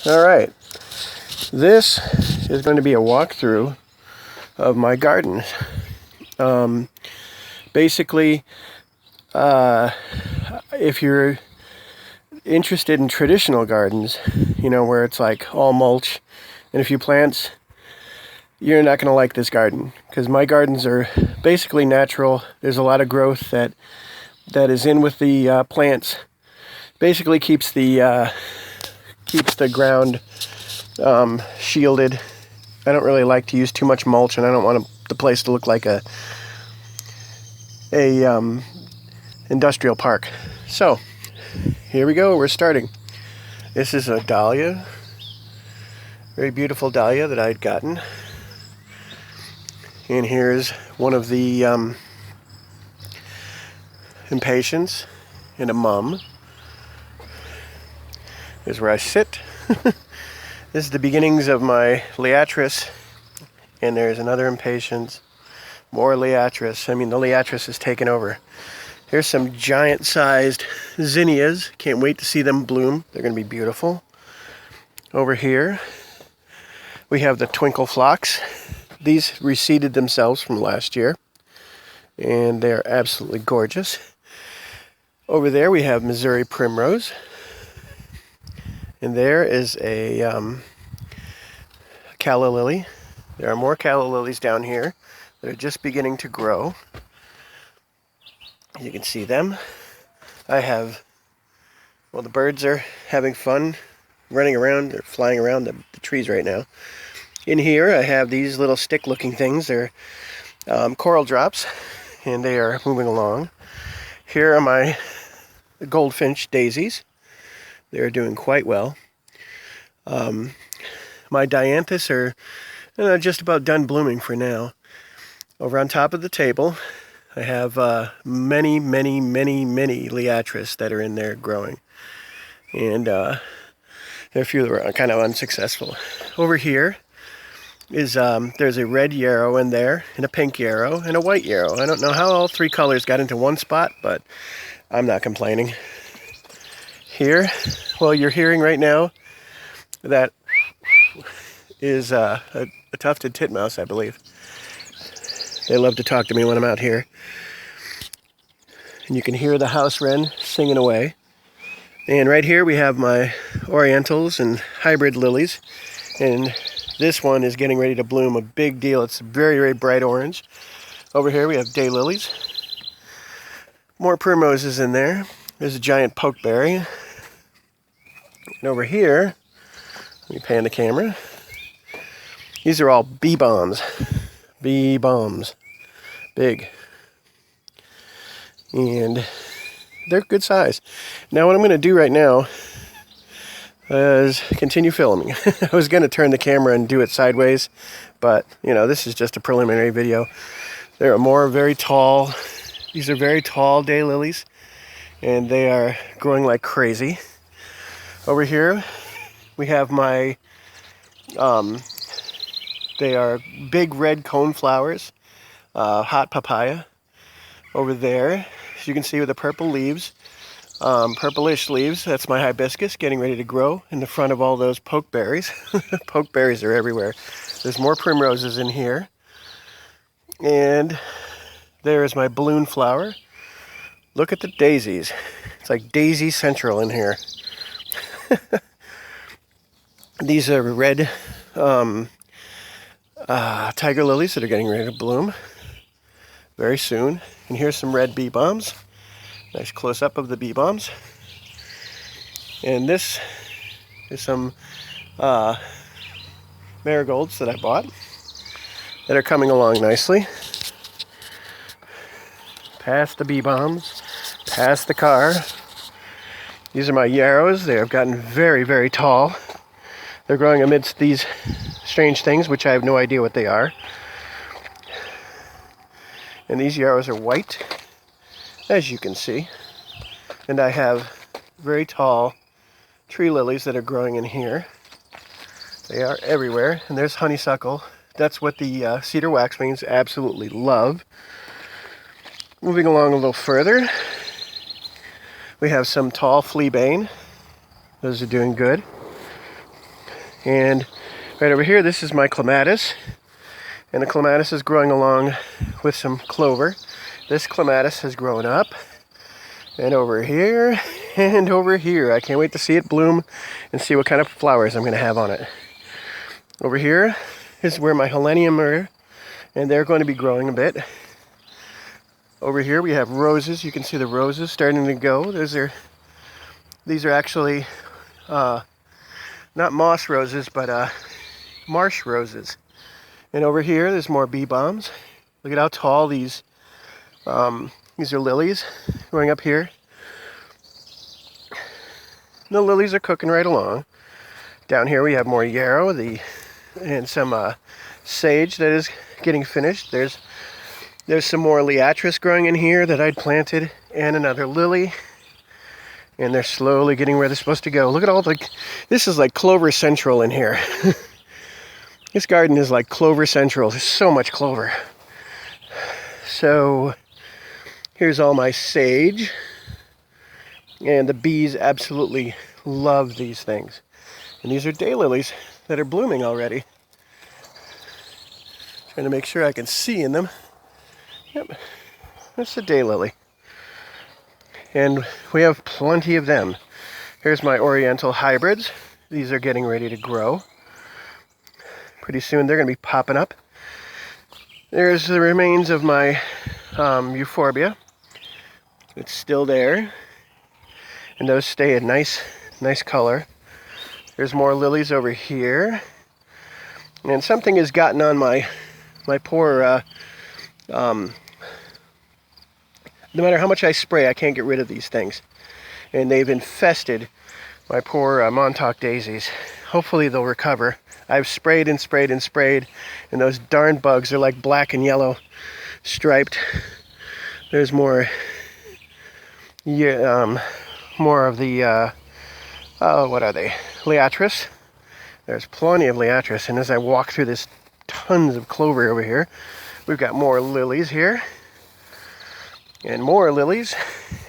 All right, this is going to be a walkthrough of my garden. Basically, if you're interested in traditional gardens, where it's like all mulch and a few plants, you're not going to like this garden, because my gardens are basically natural. There's a lot of growth that is in with the plants. Basically keeps the ground shielded. I don't really like to use too much mulch, and I don't want the place to look like a industrial park. So here we go. We're starting. This is a dahlia, very beautiful dahlia that I'd gotten. And here's one of the impatiens and a mum. Here's where I sit. This is the beginnings of my liatris, and there's another impatiens, more liatris. The liatris has taken over. Here's some giant-sized zinnias. Can't wait to see them bloom. They're going to be beautiful. Over here, we have the twinkle phlox. These reseeded themselves from last year, and they're absolutely gorgeous. Over there, we have Missouri primrose. And there is a calla lily. There are more calla lilies down here that are just beginning to grow. You can see them. The birds are having fun running around. They're flying around the trees right now. In here, I have these little stick-looking things. They're coral drops, and they are moving along. Here are my goldfinch daisies. They're doing quite well. My dianthus are just about done blooming for now. Over on top of the table, I have many liatris that are in there growing. And there are a few that were kind of unsuccessful. Over here is there's a red yarrow in there, and a pink yarrow, and a white yarrow. I don't know how all three colors got into one spot, but I'm not complaining. Here, you're hearing right now, that is a tufted titmouse, I believe. They love to talk to me when I'm out here. And you can hear the house wren singing away. And right here we have my orientals and hybrid lilies. And this one is getting ready to bloom a big deal. It's very, very bright orange. Over here we have daylilies. More primroses in there. There's a giant pokeberry. And over here, let me pan the camera. These are all bee bombs. Bee bombs. Big. And they're good size. Now what I'm going to do right now is continue filming. I was going to turn the camera and do it sideways, but this is just a preliminary video. There are more very tall. These are very tall daylilies, and they are growing like crazy. Over here, we have my, they are big red cone flowers, hot papaya. Over there, as you can see with the purple leaves, purplish leaves, that's my hibiscus getting ready to grow in the front of all those pokeberries. Pokeberries are everywhere. There's more primroses in here. And there is my balloon flower. Look at the daisies. It's like Daisy Central in here. These are red tiger lilies that are getting ready to bloom very soon. And here's some red bee bombs. Nice close-up of the bee bombs. And this is some marigolds that I bought that are coming along nicely. Past the bee bombs, past the car. These are my yarrows. They have gotten very, very tall. They're growing amidst these strange things, which I have no idea what they are. And these yarrows are white, as you can see. And I have very tall tree lilies that are growing in here. They are everywhere. And there's honeysuckle. That's what the cedar waxwings absolutely love. Moving along a little further, we have some tall fleabane. Those are doing good. And right over here, this is my clematis. And the clematis is growing along with some clover. This clematis has grown up. And over here, and over here. I can't wait to see it bloom and see what kind of flowers I'm going to have on it. Over here is where my helenium are, and they're going to be growing a bit. Over here we have roses. You can see the roses starting to go. These are actually not moss roses, but marsh roses. And over here there's more bee balms. Look at how tall these are lilies going up here. The lilies are cooking right along. Down here we have more yarrow and some sage that is getting finished. There's some more liatris growing in here that I'd planted, and another lily. And they're slowly getting where they're supposed to go. Look at this is like Clover Central in here. This garden is like Clover Central. There's so much clover. So here's all my sage. And the bees absolutely love these things. And these are daylilies that are blooming already. Trying to make sure I can see in them. Yep, that's a daylily. And we have plenty of them. Here's my oriental hybrids. These are getting ready to grow. Pretty soon they're going to be popping up. There's the remains of my euphorbia. It's still there. And those stay a nice color. There's more lilies over here. And something has gotten on my poor, no matter how much I spray, I can't get rid of these things. And they've infested my poor Montauk daisies. Hopefully they'll recover. I've sprayed and sprayed and sprayed, and those darn bugs are like black and yellow striped. There's more of the, what are they? Liatris. There's plenty of liatris, and as I walk through this, tons of clover over here. We've got more lilies here, and more lilies,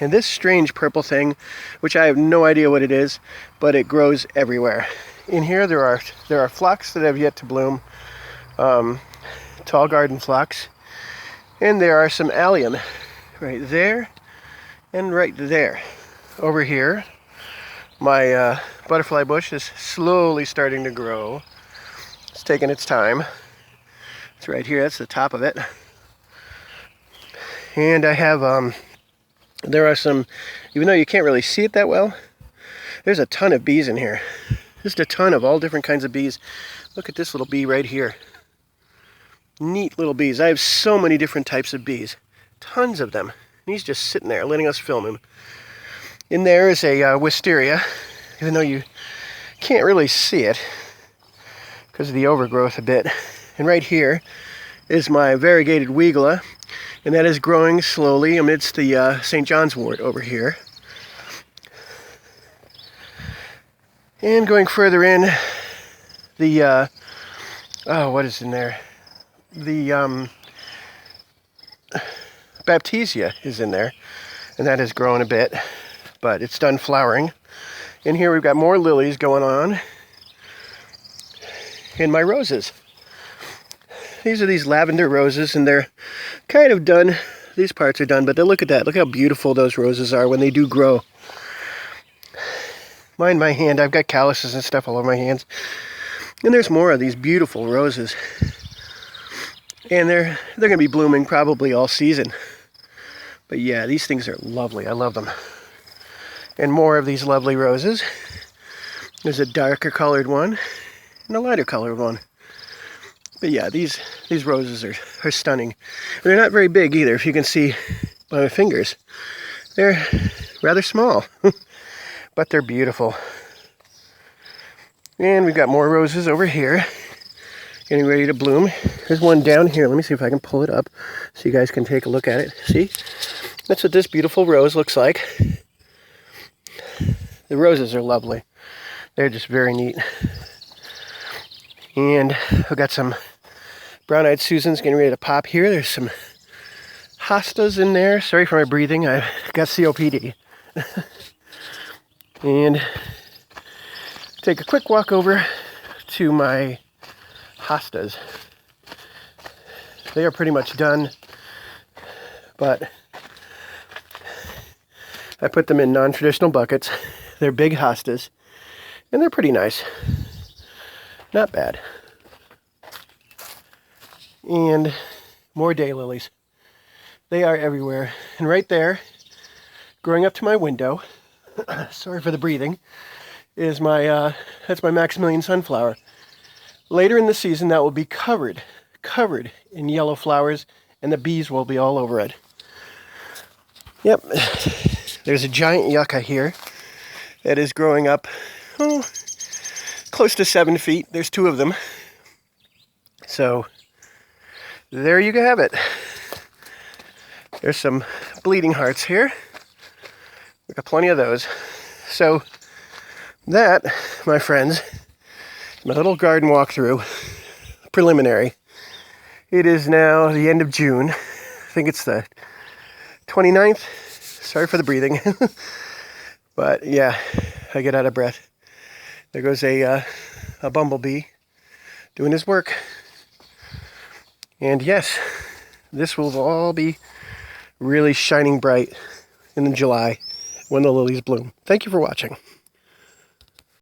and this strange purple thing, which I have no idea what it is, but it grows everywhere. In here there are phlox that have yet to bloom, tall garden phlox, and there are some allium right there and right there. Over here, my butterfly bush is slowly starting to grow. It's taking its time. It's right here, that's the top of it. And I have, there are some, even though you can't really see it that well, there's a ton of bees in here. Just a ton of all different kinds of bees. Look at this little bee right here. Neat little bees. I have so many different types of bees. Tons of them. And he's just sitting there letting us film him. In there is a wisteria, even though you can't really see it because of the overgrowth a bit. And right here is my variegated weigela, and that is growing slowly amidst the St. John's wort over here. And going further in, the, what is in there? The Baptisia is in there, and that has grown a bit, but it's done flowering. In here we've got more lilies going on, and my roses. These are these lavender roses, and they're kind of done. These parts are done, but look at that. Look how beautiful those roses are when they do grow. Mind my hand, I've got calluses and stuff all over my hands. And there's more of these beautiful roses. And they're going to be blooming probably all season. But yeah, these things are lovely. I love them. And more of these lovely roses. There's a darker colored one and a lighter colored one. But yeah, these roses are stunning. And they're not very big either, if you can see by my fingers. They're rather small, but they're beautiful. And we've got more roses over here, getting ready to bloom. There's one down here. Let me see if I can pull it up so you guys can take a look at it. See? That's what this beautiful rose looks like. The roses are lovely. They're just very neat. And I've got some brown-eyed Susans getting ready to pop here. There's some hostas in there. Sorry for my breathing. I've got COPD. And take a quick walk over to my hostas. They are pretty much done, but I put them in non-traditional buckets. They're big hostas, and they're pretty nice. Not bad. And more daylilies. They are everywhere. And right there, growing up to my window, sorry for the breathing, is my, that's my Maximilian sunflower. Later in the season, that will be covered in yellow flowers, and the bees will be all over it. Yep, there's a giant yucca here that is growing up, close to 7 feet. There's 2 of them. So, there you have it. There's some bleeding hearts here. We got plenty of those. So, that, my friends, my little garden walkthrough, preliminary. It is now the end of June. I think it's the 29th. Sorry for the breathing. But yeah, I get out of breath. There goes a bumblebee doing his work. And yes, this will all be really shining bright in July when the lilies bloom. Thank you for watching.